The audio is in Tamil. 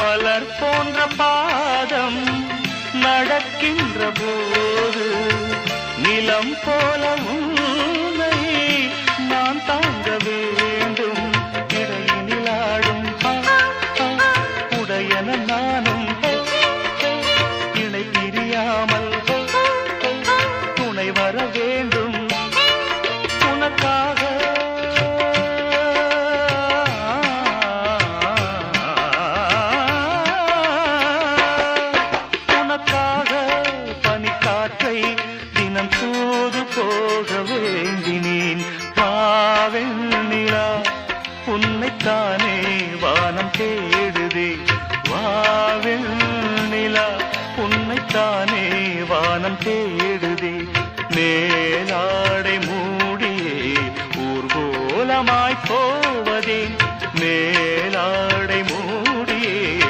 மலர் போன்ற பாதம் நடக்கின்ற போது நிலம் போல உன்னை நான் தாங்க வேண்டும். இடையினில் ஆடும் உடையன நானும் இணை பிரியாமல் துணை வர வேண்டும். உனக்காக பனிக்காற்றை தினம் தூது போக வேண்டினேன். பாவெண்ணிலா உன்னைத்தானே வானம் தேடுதே. வாவெண்ணிலா உன்னைத்தானே வானம் தேடுதே.